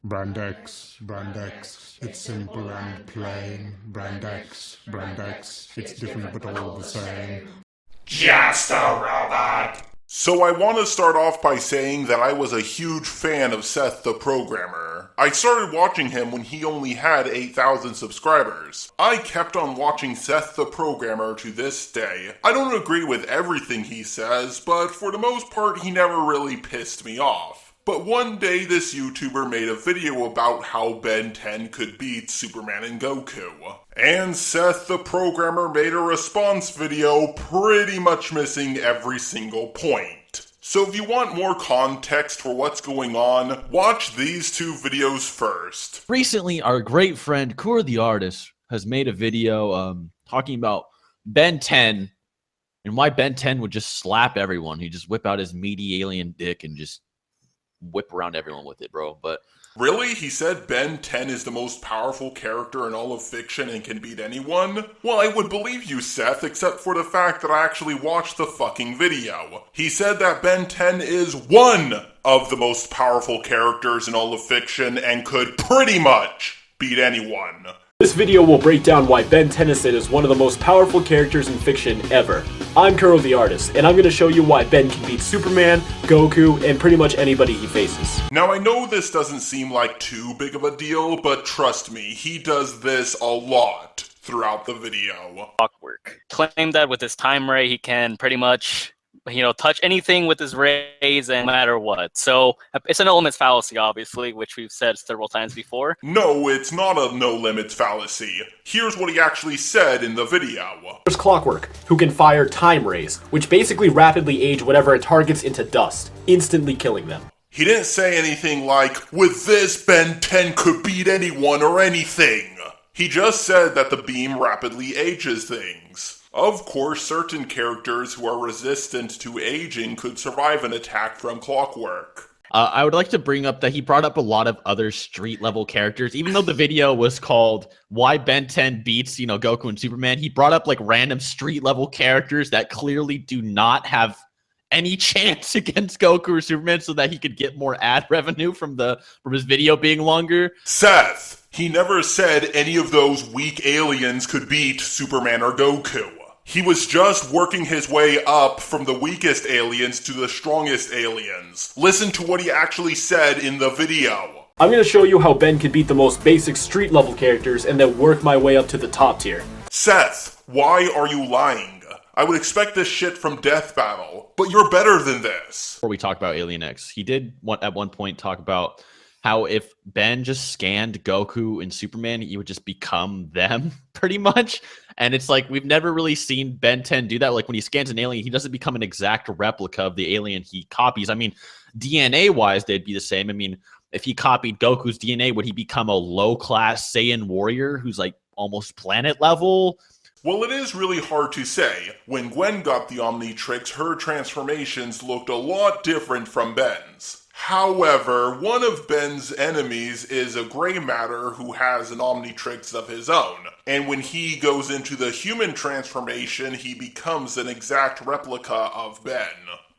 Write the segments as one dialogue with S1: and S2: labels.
S1: Brand X, it's simple and plain. Brand X, it's different but all the same.
S2: Just a robot. So I want to start off by saying that I was a huge fan of Seth the Programmer. I started watching him when he only had 8,000 subscribers. I kept on watching Seth the Programmer to this day. I don't agree with everything he says, but for the most part he never really pissed me off. But one day this YouTuber made a video about how Ben 10 could beat Superman and Goku. And Seth the Programmer made a response video pretty much missing every single point. So if you want more context for what's going on, watch these two videos first.
S3: Recently, our great friend Kuro The Artist has made a video talking about Ben 10 and why Ben 10 would just slap everyone. He'd just whip out his meaty alien dick and just whip around everyone with it, bro. But
S2: really? He said Ben 10 is the most powerful character in all of fiction and can beat anyone? Well, I would believe you, Seth, except for the fact that I actually watched the fucking video. He said that Ben 10 is one of the most powerful characters in all of fiction and could pretty much beat anyone.
S4: This video will break down why Ben Tennyson is one of the most powerful characters in fiction ever. I'm Kuro the Artist, and I'm going to show you why Ben can beat Superman, Goku, and pretty much anybody he faces.
S2: Now I know this doesn't seem like too big of a deal, but trust me, he does this a lot throughout the video.
S5: Clockwork claimed that with his time ray he can pretty much touch anything with his rays and no matter what. So it's a no limits fallacy, obviously, which we've said several times before.
S2: No, it's not a no limits fallacy. Here's what he actually said in the video.
S4: There's Clockwork, who can fire time rays, which basically rapidly age whatever it targets into dust, instantly killing them.
S2: He didn't say anything like, with this Ben 10 could beat anyone or anything. He just said that the beam rapidly ages things. Of course, certain characters who are resistant to aging could survive an attack from Clockwork.
S3: I would like to bring up that he brought up a lot of other street-level characters. Even though the video was called Why Ben 10 Beats, Goku and Superman, he brought up, random street-level characters that clearly do not have any chance against Goku or Superman so that he could get more ad revenue from his video being longer.
S2: Seth, he never said any of those weak aliens could beat Superman or Goku. He was just working his way up from the weakest aliens to the strongest aliens. Listen to what he actually said in the video.
S4: I'm going to show you how Ben can beat the most basic street-level characters and then work my way up to the top tier.
S2: Seth, why are you lying? I would expect this shit from Death Battle, but you're better than this.
S3: Before we talk about Alien X, he did at one point talk about how if Ben just scanned Goku and Superman, he would just become them, pretty much. And it's like, we've never really seen Ben 10 do that. Like, when he scans an alien, he doesn't become an exact replica of the alien he copies. I mean, DNA-wise, they'd be the same. I mean, if he copied Goku's DNA, would he become a low-class Saiyan warrior who's, almost planet level?
S2: Well, it is really hard to say. When Gwen got the Omnitrix, her transformations looked a lot different from Ben's. However, one of Ben's enemies is a gray matter who has an Omnitrix of his own. And when he goes into the human transformation, he becomes an exact replica of Ben.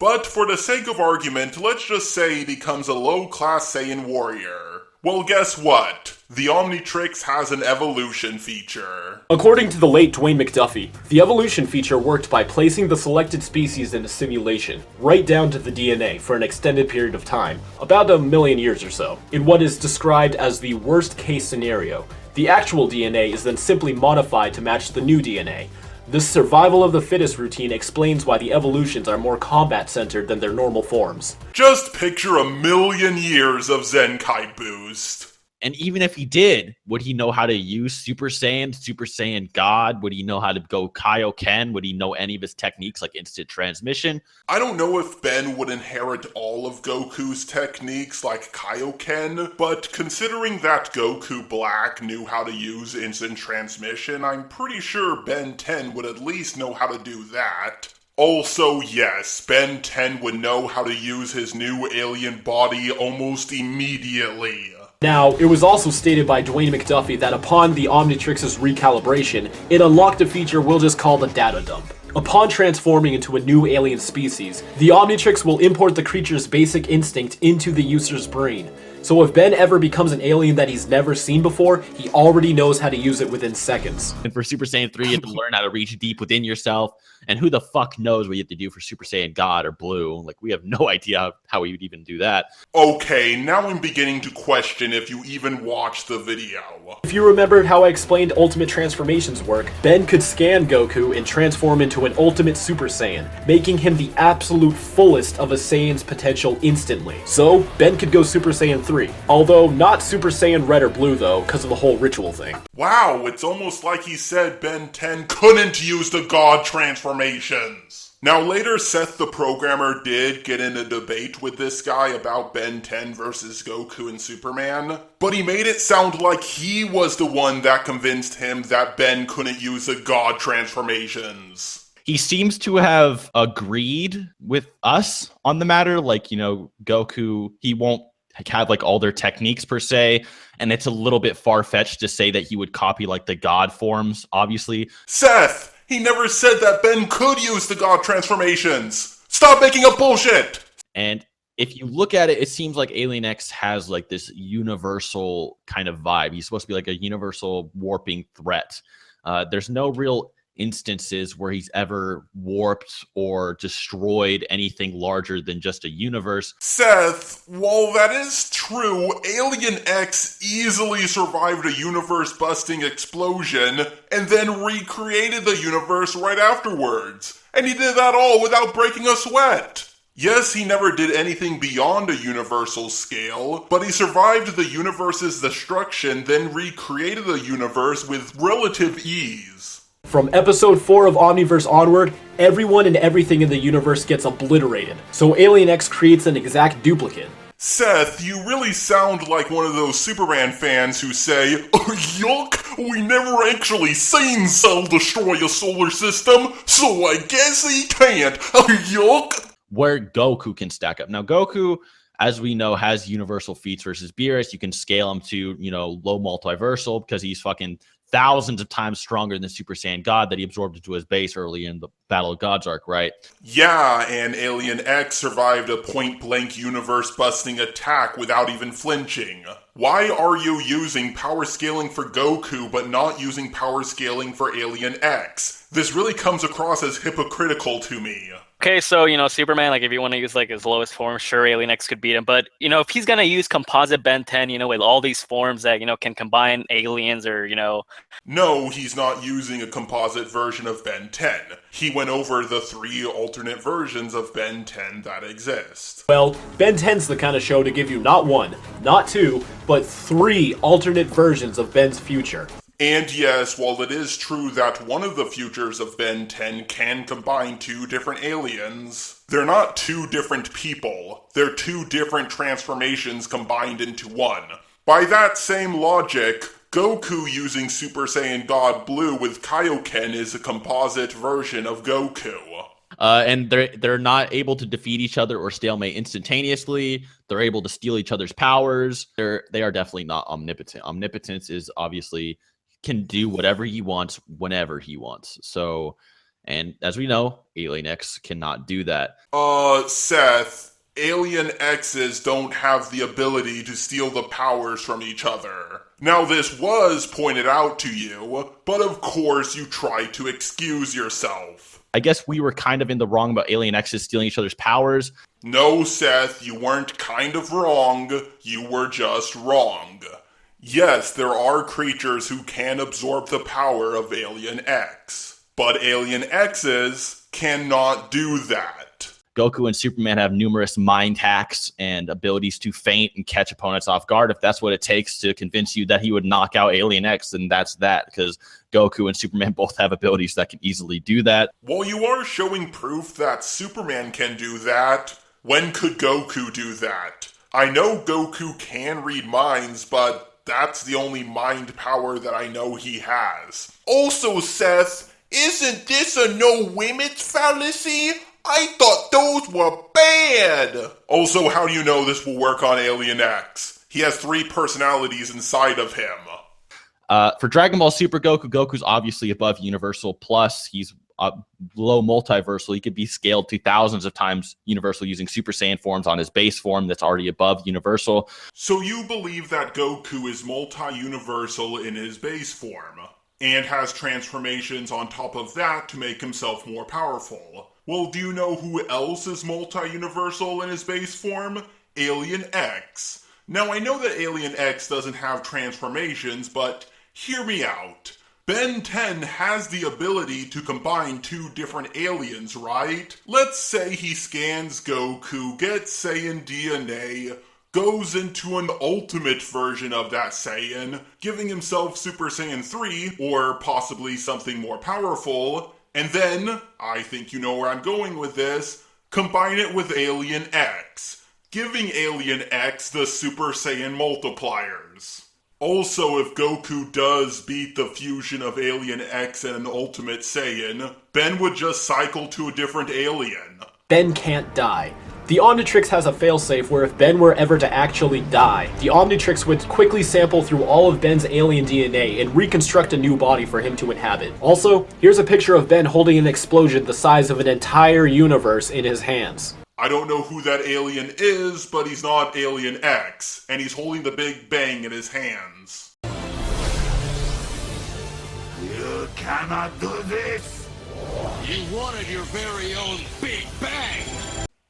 S2: But for the sake of argument, let's just say he becomes a low-class Saiyan warrior. Well, guess what? The Omnitrix has an evolution feature.
S4: According to the late Dwayne McDuffie, the evolution feature worked by placing the selected species in a simulation, right down to the DNA for an extended period of time, about 1 million years or so, in what is described as the worst case scenario. The actual DNA is then simply modified to match the new DNA. This survival of the fittest routine explains why the evolutions are more combat-centered than their normal forms.
S2: Just picture 1 million years of Zenkai boost.
S3: And even if he did, would he know how to use Super Saiyan God? Would he know how to go Kaioken? Would he know any of his techniques like instant transmission?
S2: I don't know if Ben would inherit all of Goku's techniques like Kaioken, but considering that Goku Black knew how to use instant transmission, I'm pretty sure Ben 10 would at least know how to do that. Also, yes, Ben 10 would know how to use his new alien body almost immediately.
S4: Now, it was also stated by Dwayne McDuffie that upon the Omnitrix's recalibration, it unlocked a feature we'll just call the data dump. Upon transforming into a new alien species, the Omnitrix will import the creature's basic instinct into the user's brain. So if Ben ever becomes an alien that he's never seen before, he already knows how to use it within seconds.
S3: And for Super Saiyan 3, you have to learn how to reach deep within yourself. And who the fuck knows what you have to do for Super Saiyan God or Blue? Like, we have no idea how we would even do that.
S2: Okay, now I'm beginning to question if you even watched the video.
S4: If you remembered how I explained ultimate transformations work, Ben could scan Goku and transform into an ultimate Super Saiyan, making him the absolute fullest of a Saiyan's potential instantly. So, Ben could go Super Saiyan 3. Although, not Super Saiyan Red or Blue though, because of the whole ritual thing.
S2: Wow, it's almost like he said Ben 10 couldn't use the God transformations. Now later, Seth the Programmer did get in a debate with this guy about Ben 10 versus Goku and Superman, but he made it sound like he was the one that convinced him that Ben couldn't use the God transformations.
S3: He seems to have agreed with us on the matter. Like, you know, Goku, he won't have like all their techniques per se, and it's a little bit far-fetched to say that he would copy like the God forms, obviously.
S2: Seth! He never said that Ben could use the God transformations! Stop making up bullshit!
S3: And if you look at it, it seems like Alien X has like this universal kind of vibe. He's supposed to be like a universal warping threat. There's no real instances where he's ever warped or destroyed anything larger than just a universe.
S2: Seth, while that is true, Alien X easily survived a universe-busting explosion and then recreated the universe right afterwards. And he did that all without breaking a sweat. Yes, he never did anything beyond a universal scale, but he survived the universe's destruction, then recreated the universe with relative ease.
S4: From episode 4 of Omniverse onward, everyone and everything in the universe gets obliterated, so Alien X creates an exact duplicate.
S2: Seth, you really sound like one of those Superman fans who say, "Oh, yuck, we never actually seen Cell destroy a solar system, so I guess he can't, oh, yuck."
S3: Where Goku can stack up. Now, Goku, as we know, has universal feats versus Beerus. You can scale him to, you know, low multiversal because he's fucking thousands of times stronger than Super Saiyan God that he absorbed into his base early in the Battle of Gods arc, right?
S2: Yeah, and Alien X survived a point-blank universe-busting attack without even flinching. Why are you using power scaling for Goku but not using power scaling for Alien X? This really comes across as hypocritical to me.
S5: Okay, so, you know, Superman, like, if you want to use, like, his lowest form, sure, Alien X could beat him. But, you know, if he's going to use composite Ben 10, you know, with all these forms that, you know, can combine aliens or, you know...
S2: No, he's not using a composite version of Ben 10. He went over the 3 alternate versions of Ben 10 that exist.
S4: Well, Ben 10's the kind of show to give you not 1, not 2, but 3 alternate versions of Ben's future.
S2: And yes, while it is true that one of the futures of Ben 10 can combine 2 different aliens, they're not 2 different people. They're 2 different transformations combined into one. By that same logic, Goku using Super Saiyan God Blue with Kaioken is a composite version of Goku.
S3: And they're not able to defeat each other or stalemate instantaneously. They're able to steal each other's powers. They are definitely not omnipotent. Omnipotence is obviously... can do whatever he wants whenever he wants. So, and as we know, Alien X cannot do that.
S2: Seth, Alien X's don't have the ability to steal the powers from each other. Now, this was pointed out to you, but of course you tried to excuse yourself.
S3: I guess we were kind of in the wrong about Alien X's stealing each other's powers.
S2: No, Seth, you weren't kind of wrong. You were just wrong. Yes, there are creatures who can absorb the power of Alien X, but Alien X's cannot do that.
S3: Goku and Superman have numerous mind hacks and abilities to feint and catch opponents off guard. If that's what it takes to convince you that he would knock out Alien X, then that's that, because Goku and Superman both have abilities that can easily do that.
S2: While you are showing proof that Superman can do that, when could Goku do that? I know Goku can read minds, but that's the only mind power that I know he has. Also, Seth, isn't this a no-limits fallacy? I thought those were bad! Also, how do you know this will work on Alien X? He has 3 personalities inside of him.
S3: For Dragon Ball Super Goku, Goku's obviously above Universal, plus he's low multiversal, he could be scaled to thousands of times universal using Super Saiyan forms on his base form that's already above universal.
S2: So you believe that Goku is multi-universal in his base form, and has transformations on top of that to make himself more powerful. Well, do you know who else is multi-universal in his base form? Alien X. Now, I know that Alien X doesn't have transformations, but hear me out. Ben 10 has the ability to combine two different aliens, right? Let's say he scans Goku, gets Saiyan DNA, goes into an ultimate version of that Saiyan, giving himself Super Saiyan 3, or possibly something more powerful, and then, I think you know where I'm going with this, combine it with Alien X, giving Alien X the Super Saiyan multipliers. Also, if Goku does beat the fusion of Alien X and an Ultimate Saiyan, Ben would just cycle to a different alien.
S4: Ben can't die. The Omnitrix has a failsafe where if Ben were ever to actually die, the Omnitrix would quickly sample through all of Ben's alien DNA and reconstruct a new body for him to inhabit. Also, here's a picture of Ben holding an explosion the size of an entire universe in his hands.
S2: I don't know who that alien is, but he's not Alien X, and he's holding the Big Bang in his hands.
S6: You cannot do this!
S7: You wanted your very own Big Bang!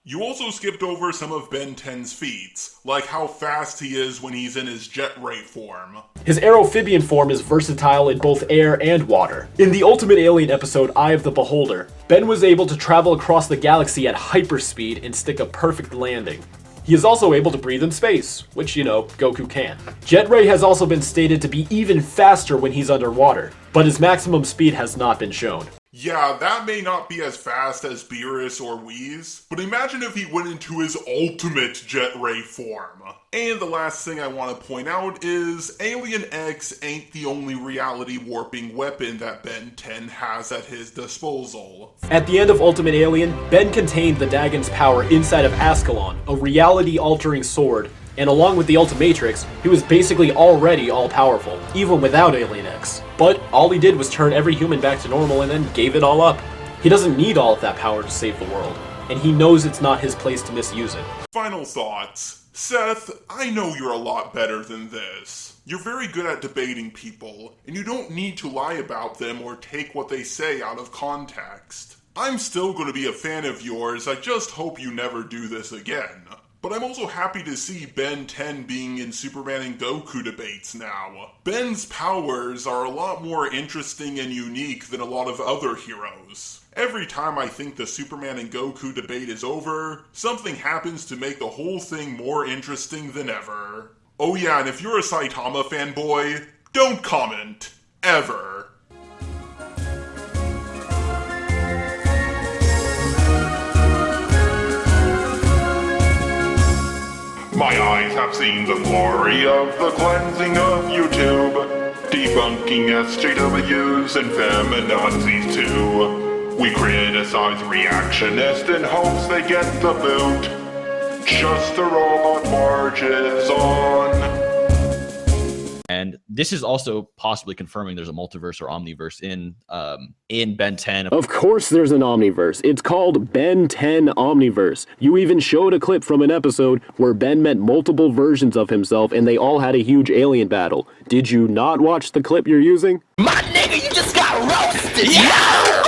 S2: You also skipped over some of Ben 10's feats, like how fast he is when he's in his jet ray form.
S4: His aerophibian form is versatile in both air and water. In the Ultimate Alien episode, Eye of the Beholder, Ben was able to travel across the galaxy at hyperspeed and stick a perfect landing. He is also able to breathe in space, which, you know, Goku can. Jet Ray has also been stated to be even faster when he's underwater, but his maximum speed has not been shown.
S2: Yeah, that may not be as fast as Beerus or Whis, but imagine if he went into his ultimate jet ray form. And the last thing I want to point out is Alien X ain't the only reality warping weapon that Ben 10 has at his disposal.
S4: At the end of Ultimate Alien, Ben contained the Dagon's power inside of Ascalon, a reality-altering sword, and along with the Ultimatrix, he was basically already all-powerful, even without Alien X. But all he did was turn every human back to normal and then gave it all up. He doesn't need all of that power to save the world, and he knows it's not his place to misuse it.
S2: Final thoughts. Seth, I know you're a lot better than this. You're very good at debating people, and you don't need to lie about them or take what they say out of context. I'm still going to be a fan of yours, I just hope you never do this again. But I'm also happy to see Ben 10 being in Superman and Goku debates now. Ben's powers are a lot more interesting and unique than a lot of other heroes. Every time I think the Superman and Goku debate is over, something happens to make the whole thing more interesting than ever. Oh yeah, and if you're a Saitama fanboy, don't comment. Ever. My eyes have seen the glory of the cleansing of YouTube, debunking SJWs and feminazis too. We criticize reactionists in hopes they get the boot. Just the robot marches on.
S3: And this is also possibly confirming there's a multiverse or omniverse in Ben 10.
S4: Of course there's an omniverse. It's called Ben 10 Omniverse. You even showed a clip from an episode where Ben met multiple versions of himself and they all had a huge alien battle. Did you not watch the clip you're using?
S7: My nigga, you just got roasted! Yeah!